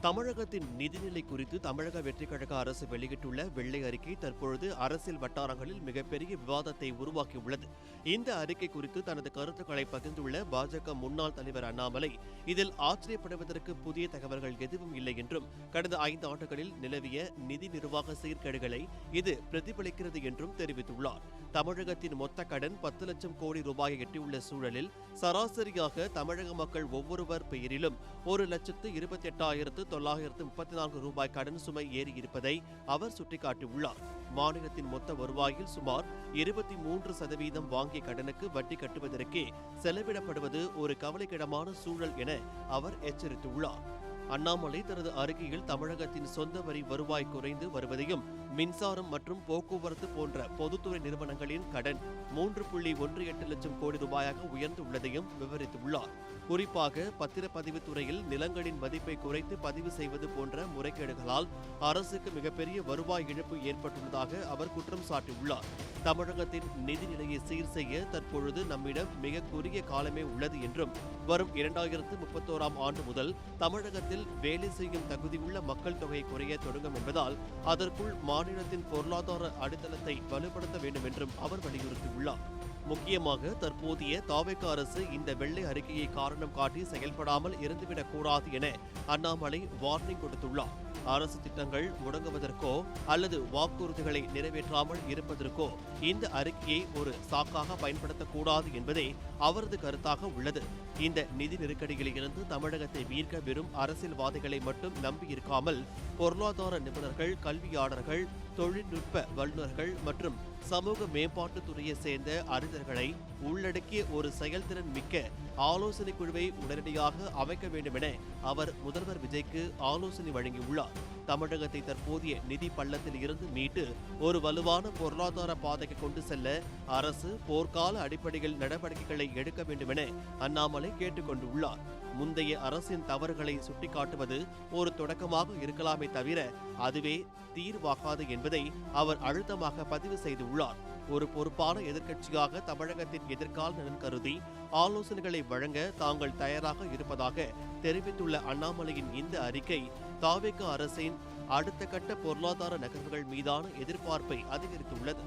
தமிழகத்தின் நிதிநிலை குறித்து தமிழக வெற்றிக் கழக அரசு வெளியிட்டுள்ள வெள்ளை அறிக்கை தற்பொழுது அரசியல் வட்டாரங்களில் மிகப்பெரிய விவாதத்தை உருவாக்கியுள்ளது. இந்த அறிக்கை குறித்து தனது கருத்துக்களை பகிர்ந்துள்ள பாஜக முன்னாள் தலைவர் அண்ணாமலை, இதில் ஆச்சரியப்படுவதற்கு புதிய தகவல்கள் எதுவும் இல்லை என்றும், கடந்த 5 ஆண்டுகளில் நிலவிய நிதி நிர்வாக சீர்கேடுகளை இது பிரதிபலிக்கிறது என்றும் தெரிவித்துள்ளார். தமிழகத்தின் மொத்த கடன் 10 லட்சம் கோடி ரூபாயை எட்டியுள்ள சூழலில் சராசரியாக தமிழக மக்கள் ஒவ்வொருவர் பெயரிலும் 1,28,934 ரூபாய் கடன் சுமை ஏறி இருப்பதை அவர் சுட்டிக்காட்டியுள்ளார். மாநிலத்தின் மொத்த வருவாயில் சுமார் 23% வாங்கிய கடனுக்கு வட்டி கட்டுவதற்கே செலவிடப்படுவது ஒரு கவலைக்கிடமான சூழல் என அவர் எச்சரித்துள்ளார். அண்ணாமலை தனது அறிக்கையில் தமிழகத்தின் சொந்த வரி வருவாய் குறைந்து வருவதையும், மின்சாரம் மற்றும் போக்குவரத்து போன்ற பொதுத்துறை நிறுவனங்களின் கடன் 3.18 லட்சம் கோடி ரூபாயாக உயர்ந்துள்ளதையும் விவரித்துள்ளார். குறிப்பாக பத்திரப்பதிவு துறையில் நிலங்களின் மதிப்பை குறைத்து பதிவு செய்வது போன்ற முறைகேடுகளால் அரசுக்கு மிகப்பெரிய வருவாய் இழப்பு ஏற்பட்டுள்ளதாக அவர் குற்றம் சாட்டியுள்ளார். தமிழகத்தின் நிதி நிலையை சீர் செய்ய தற்பொழுது நம்மிடம் மிக குறுகிய காலமே உள்ளது என்றும், வரும் 2031ஆம் ஆண்டு முதல் தமிழகத்தில் வேலை செய்யும் தகுதியுள்ள மக்கள் தொகை குறைய தொடங்கும் என்பதால் அதற்குள் மாநிலத்தின் பொருளாதார அடித்தளத்தை வலுப்படுத்த வேண்டும் என்றும் அவர் வலியுறுத்தியுள்ளார். முக்கியமாக தற்போதைய தாவேக அரசு இந்த வெள்ளை அறிக்கையை காரணம் காட்டி செயல்படாமல் இருந்துவிடக் கூடாது என அண்ணாமலை வார்னிங் கொடுத்துள்ளார். அரசு திட்டங்கள் முடங்குவதற்கோ அல்லது வாக்குறுதிகளை நிறைவேற்றாமல் இருப்பதற்கோ இந்த அறிக்கையை ஒரு சாக்காக பயன்படுத்தக்கூடாது என்பதே அவரது கருத்தாக உள்ளது. இந்த நிதி நெருக்கடியில் இருந்து தமிழகத்தை மீட்க வெறும் அரசியல்வாதிகளை மட்டும் நம்பியிருக்காமல் பொருளாதார நிபுணர்கள், கல்வியாளர்கள், தொழில்நுட்ப வல்லுநர்கள் மற்றும் சமூக மேம்பாட்டுத் துறையை சேர்ந்த அறிஞர்களை உள்ளடக்கிய ஒரு செயல்திறன் மிக்க ஆலோசனை குழுவை உடனடியாக அமைக்க வேண்டும் என அவர் முதல்வர் விஜய்க்கு ஆலோசனை வழங்கியுள்ளார். தமிழகத்தை தற்போதைய நிதி பள்ளத்தில் இருந்து மீட்டு ஒரு வலுவான பொருளாதார பாதைக்கு கொண்டு செல்ல அரசு போர்க்கால அடிப்படையில் நடவடிக்கைகளை எடுக்க வேண்டும் என அண்ணாமலை கேட்டுக் கொண்டுள்ளார். முந்தைய அரசின் தவறுகளை சுட்டிக்காட்டுவது ஒரு தொடக்கமாக இருக்கலாமே தவிர அதுவே தீர்வாகாது என்பதை அவர் அழுத்தமாக பதிவு செய்துள்ளார். ஒரு பொறுப்பான எதிர்க்கட்சியாக தமிழகத்தின் எதிர்கால நலன் கருதி ஆலோசனைகளை வழங்க தாங்கள் தயாராக இருப்பதாக தெரிவித்துள்ள அண்ணாமலையின் இந்த அறிக்கை தாவேக அரசின் அடுத்த கட்ட பொருளாதார நகர்வுகள் மீதான எதிர்பார்ப்பை அதிகரித்துள்ளது.